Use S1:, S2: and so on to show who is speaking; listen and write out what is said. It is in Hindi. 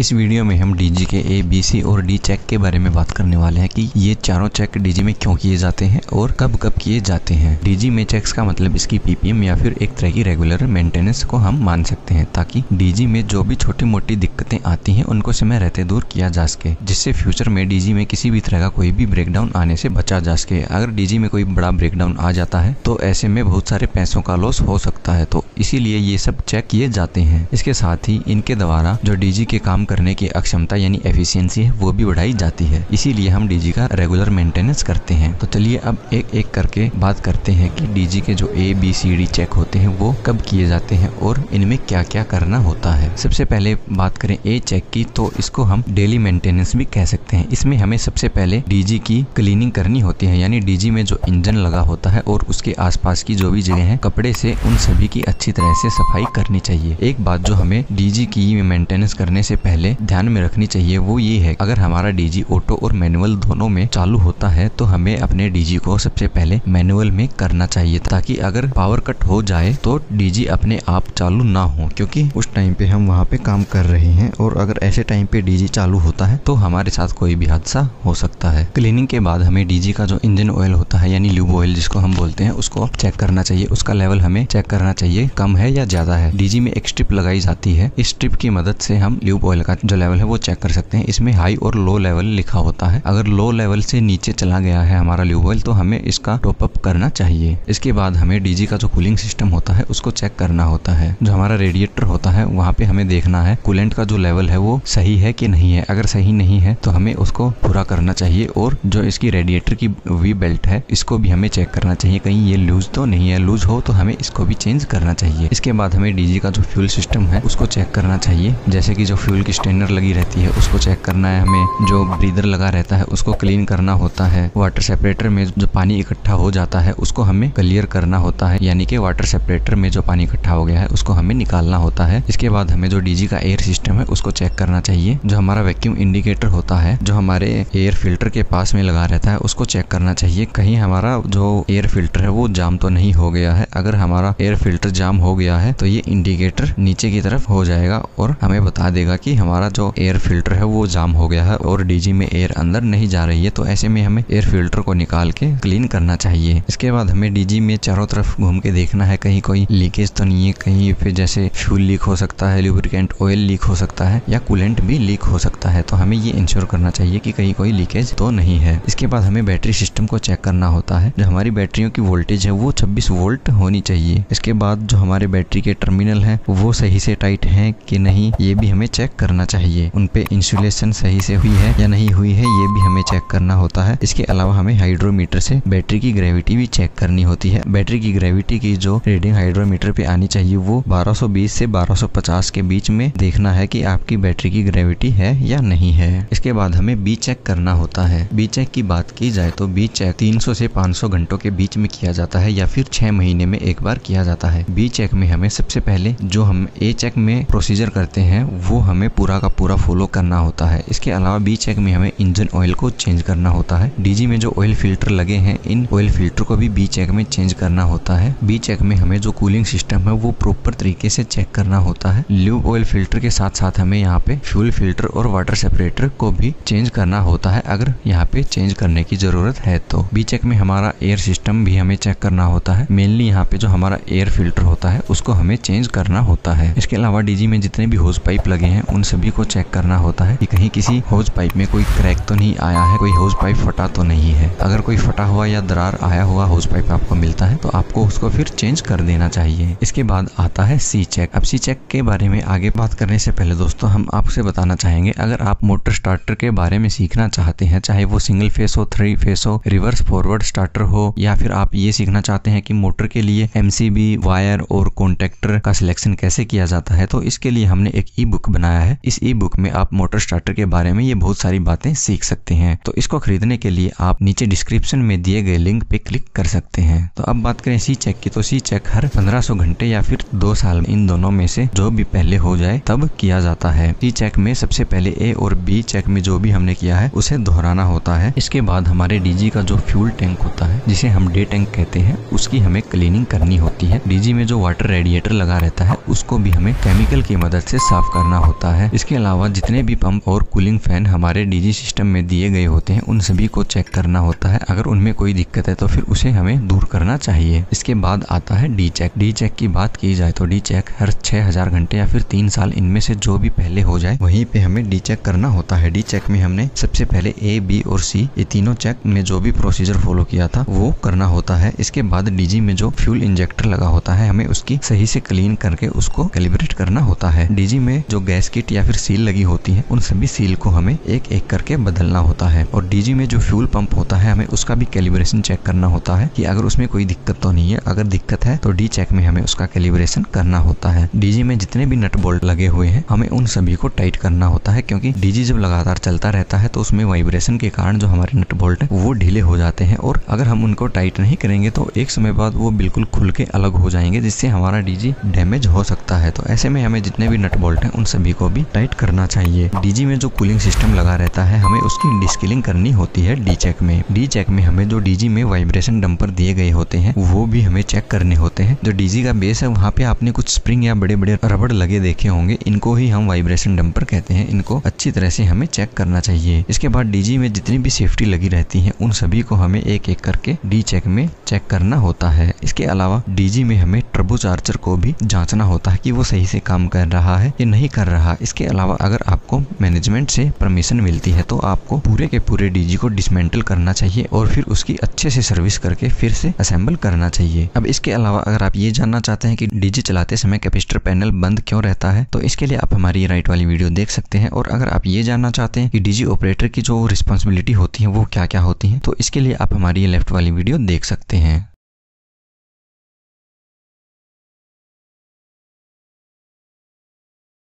S1: इस वीडियो में हम डीजी के ए, बी, सी और डी चेक के बारे में बात करने वाले हैं कि ये चारों चेक डीजी में क्यों किए जाते हैं और कब कब किए जाते हैं। डीजी में चेक्स का मतलब इसकी पीपीएम या फिर एक तरह की रेगुलर मेंटेनेंस को हम मान सकते हैं, ताकि डीजी में जो भी छोटी मोटी दिक्कतें आती हैं उनको समय रहते दूर किया जा सके, जिससे फ्यूचर में डीजी में किसी भी तरह का कोई भी ब्रेकडाउन आने से बचा जा सके। अगर डीजी में कोई बड़ा ब्रेकडाउन आ जाता है तो ऐसे में बहुत सारे पैसों का लॉस हो सकता है, तो इसीलिए ये सब चेक किए जाते हैं। इसके साथ ही इनके द्वारा जो डीजी के काम करने की अक्षमता यानी एफिशिएंसी है वो भी बढ़ाई जाती है, इसीलिए हम डीजी का रेगुलर मेंटेनेंस करते हैं। तो चलिए अब एक एक करके बात करते हैं कि डीजी के जो ए, बी, सी, डी चेक होते हैं वो कब किए जाते हैं और इनमें क्या क्या करना होता है। सबसे पहले बात करें ए चेक की, तो इसको हम डेली मेंटेनेंस भी कह सकते हैं। इसमें हमें सबसे पहले डीजी की क्लीनिंग करनी होती है, यानी डीजी में जो इंजन लगा होता है और उसके आसपास की जो भी जगह है कपड़े से उन सभी की अच्छी तरह से सफाई करनी चाहिए। एक बात जो हमें डीजी की मेंटेनेंस करने से पहले ध्यान में रखनी चाहिए वो ये है, अगर हमारा डीजी ऑटो और मैनुअल दोनों में चालू होता है तो हमें अपने डीजी को सबसे पहले मैनुअल में करना चाहिए, ताकि अगर पावर कट हो जाए तो डीजी अपने आप चालू ना हो, क्योंकि उस टाइम पे हम वहाँ पे काम कर रहे हैं और अगर ऐसे टाइम पे डीजी चालू होता है तो हमारे साथ कोई भी हादसा हो सकता है। क्लीनिंग के बाद हमें डीजी का जो इंजन ऑयल होता है यानी ल्यूब ऑयल जिसको हम बोलते हैं उसको चेक करना चाहिए। उसका लेवल हमें चेक करना चाहिए कम है या ज्यादा है। डीजी में एक स्ट्रिप लगाई जाती है, इस स्ट्रिप की मदद से हम ल्यूब ऑयल का जो लेवल है वो चेक कर सकते हैं। इसमें हाई और लो लेवल लिखा होता है, अगर लो लेवल से नीचे चला गया है हमारा ल्यूब ऑयल तो हमें इसका टॉप अप करना चाहिए। इसके बाद हमें डीजी का जो कूलिंग सिस्टम होता है उसको चेक करना होता है। जो हमारा रेडिएटर होता है वहाँ पे हमें देखना है कूलेंट का जो लेवल है वो सही है कि नहीं है। अगर सही नहीं है तो हमें उसको पूरा करना चाहिए, और जो इसकी रेडिएटर की वी बेल्ट है इसको भी हमें चेक करना चाहिए कहीं ये लूज तो नहीं है। लूज हो तो हमें इसको भी चेंज करना चाहिए। इसके बाद हमें डीजी का जो फ्यूल सिस्टम है उसको चेक करना चाहिए, जैसे कि जो फ्यूल की स्ट्रेनर लगी रहती है उसको चेक करना है हमें, जो ब्रीदर लगा रहता है उसको क्लीन करना होता है। वाटर सेपरेटर में जो पानी इकट्ठा हो जाता है उसको हमें क्लियर करना होता है, यानी कि वाटर सेपरेटर में जो पानी इकट्ठा हो गया है उसको हमें निकालना होता है। इसके बाद हमें जो डीजी का एयर सिस्टम है उसको चेक करना चाहिए। जो हमारा वैक्यूम इंडिकेटर होता है जो हमारे एयर फिल्टर के पास में लगा रहता है उसको चेक करना चाहिए, कहीं हमारा जो एयर फिल्टर है वो जाम तो नहीं हो गया है। अगर हमारा एयर फिल्टर जाम हो गया है तो ये इंडिकेटर नीचे की तरफ हो जाएगा और हमें बता देगा कि हमारा जो एयर फिल्टर है वो जाम हो गया है और डीजी में एयर अंदर नहीं जा रही है। तो ऐसे में हमें एयर फिल्टर को निकाल के क्लीन करना चाहिए। इसके बाद हमें डीजी में चारों तरफ घूम के देखना है कहीं कोई लीकेज तो नहीं है, कहीं पे जैसे फ्यूल लीक हो सकता है, लुब्रिकेंट ऑयल लीक हो सकता है या कूलेंट भी लीक हो सकता है, तो हमें ये इंश्योर करना चाहिए कि कहीं कोई लीकेज तो नहीं है। इसके बाद हमें बैटरी सिस्टम को चेक करना होता है। जो हमारी बैटरियों की वोल्टेज है वो 26 वोल्ट होनी चाहिए। इसके बाद जो हमारे बैटरी के टर्मिनल हैं वो सही से टाइट हैं कि नहीं ये भी हमें चेक करना चाहिए। उन पे इंसुलेशन सही से हुई है या नहीं हुई है ये भी हमें चेक करना होता है। इसके अलावा हमें हाइड्रोमीटर से बैटरी की ग्रेविटी भी चेक करनी होती है। बैटरी की ग्रेविटी की जो रीडिंग हाइड्रोमीटर पे आनी चाहिए वो 1220 से 1250 के बीच में देखना है कि आपकी बैटरी की ग्रेविटी है या नहीं है। इसके बाद हमें बी चेक करना होता है। बी चेक की बात की जाए तो बी चेक 300 से 500 घंटों के बीच में किया जाता है या फिर 6 महीने में एक बार किया जाता है। बी चेक में हमें सबसे पहले जो हम ए चेक में प्रोसीजर करते हैं वो हमें पूरा का पूरा फॉलो करना होता है। इसके अलावा बी चेक में हमें इंजन ऑयल को चेंज करना होता है। डीजी में जो ऑयल फिल्टर लगे हैं इन ऑयल फिल्टर को भी बी चेक में चेंज करना होता है। बी चेक में हमें जो कूलिंग सिस्टम है वो प्रॉपर तरीके से चेक करना होता है। ल्यूब ऑयल फिल्टर के साथ साथ हमें यहाँ पे फ्यूल फिल्टर और वाटर सेपरेटर को भी चेंज करना होता है अगर यहाँ पे चेंज करने की जरूरत है तो। बी चेक में हमारा एयर सिस्टम भी हमें चेक करना होता है। मेनली यहाँ पे जो हमारा एयर फिल्टर होता है उसको हमें चेंज करना होता है। इसके अलावा डीजी में जितने भी होज पाइप लगे हैं उन सभी को चेक करना होता है कि कहीं किसी होज पाइप में कोई क्रैक तो नहीं आया है, कोई होज पाइप फटा तो नहीं है। अगर कोई फटा हुआ या दरार आया हुआ होज पाइप आपको मिलता है तो आपको उसको फिर चेंज कर देना चाहिए। इसके बाद आता है सी चेक। अब सी चेक के बारे में आगे बात करने से पहले दोस्तों हम आपसे बताना चाहेंगे, अगर आप मोटर स्टार्टर के बारे में सीखना चाहते हैं, चाहे वो सिंगल फेस हो, 3 फेस हो, रिवर्स फॉरवर्ड स्टार्टर हो, या फिर आप ये सीखना चाहते हैं कि मोटर के लिए एमसीबी, वायर और कॉन्टेक्टर का सिलेक्शन कैसे किया जाता है, तो इसके लिए हमने एक ई बुक बनाया है। इस ई बुक में आप मोटर स्टार्टर के बारे में ये बहुत सारी बातें सीख सकते हैं। तो इसको खरीदने के लिए आप नीचे डिस्क्रिप्शन में दिए गए लिंक पे क्लिक कर सकते हैं। तो अब बात करें सी चेक की, तो सी चेक हर 1500 घंटे या फिर 2 साल इन दोनों में से जो भी पहले हो जाए तब किया जाता है। सी चेक में सबसे पहले ए और बी चेक में जो भी हमने किया है उसे दोहराना होता है। इसके बाद हमारे डीजी का जो फ्यूल टैंक होता है जिसे हम डे टैंक कहते हैं उसकी हमें क्लीनिंग करनी होती है। डीजी में जो वाटर रेडिएटर लगा रहता है उसको भी हमें केमिकल की मदद से साफ करना होता है। है। इसके अलावा जितने भी पंप और कूलिंग फैन हमारे डीजी सिस्टम में दिए गए होते हैं उन सभी को चेक करना होता है। अगर उनमें कोई दिक्कत है तो फिर उसे हमें दूर करना चाहिए। इसके बाद आता है डी चेक। डी चेक की बात की जाए तो डी चेक हर 6000 घंटे या फिर 3 साल इनमें से जो भी पहले हो जाए वहीं पे हमें डी चेक करना होता है। डी चेक में हमने सबसे पहले ए, बी और सी ये तीनों चेक में जो भी प्रोसीजर फॉलो किया था वो करना होता है। इसके बाद डीजी में जो फ्यूल इंजेक्टर लगा होता है हमें उसकी सही से क्लीन करके उसको कैलिब्रेट करना होता है। डीजी में जो गैस किट या फिर सील लगी होती है उन सभी सील को हमें एक एक करके बदलना होता है। और डीजी में जो फ्यूल पंप होता है हमें उसका भी कैलिब्रेशन चेक करना होता है कि अगर उसमें कोई दिक्कत तो नहीं है। अगर दिक्कत है तो डी चेक में हमें उसका कैलिब्रेशन करना होता है। डीजी में जितने भी नट बोल्ट लगे हुए हैं हमें उन सभी को टाइट करना होता है, क्योंकि डीजी जब लगातार चलता रहता है तो उसमें वाइब्रेशन के कारण जो हमारे नट बोल्ट है वो ढीले हो जाते हैं और अगर हम उनको टाइट नहीं करेंगे तो एक समय बाद वो बिल्कुल खुल के अलग हो जाएंगे, जिससे हमारा डीजी डैमेज हो सकता है। तो ऐसे में हमें जितने भी नट बोल्ट हैं उन सभी को भी टाइट करना चाहिए। डीजी में जो कूलिंग सिस्टम लगा रहता है हमें उसकी डिस्किलिंग करनी होती है डी चेक में। डी चेक में हमें जो डीजी में वाइब्रेशन डंपर दिए गए होते हैं वो भी हमें चेक करने होते हैं। जो डीजी का बेस है वहाँ पे आपने कुछ स्प्रिंग या बड़े बड़े रबड़ लगे देखे होंगे, इनको ही हम वाइब्रेशन डंपर कहते हैं। इनको अच्छी तरह से हमें चेक करना चाहिए। इसके बाद डीजी में जितनी भी सेफ्टी लगी रहती है उन सभी को हमें एक एक करके डी चेक में चेक करना होता है। इसके अलावा डीजी में हमें टर्बो चार्जर को भी जांचना होता है कि वो सही से काम कर रहा है या नहीं कर रहा। इसके अलावा अगर आपको मैनेजमेंट से परमिशन मिलती है तो आपको पूरे के पूरे डीजी को डिसमेंटल करना चाहिए और फिर उसकी अच्छे से सर्विस करके फिर से असेंबल करना चाहिए। अब इसके अलावा अगर आप ये जानना चाहते हैं कि डीजी चलाते समय कैपेसिटर पैनल बंद क्यों रहता है तो इसके लिए आप हमारी राइट वाली वीडियो देख सकते हैं। और अगर आप ये जानना चाहते हैं कि डीजी ऑपरेटर की जो रिस्पॉन्सिबिलिटी होती है वो क्या क्या होती है तो इसके लिए आप हमारी लेफ्ट वाली वीडियो देख सकते हैं।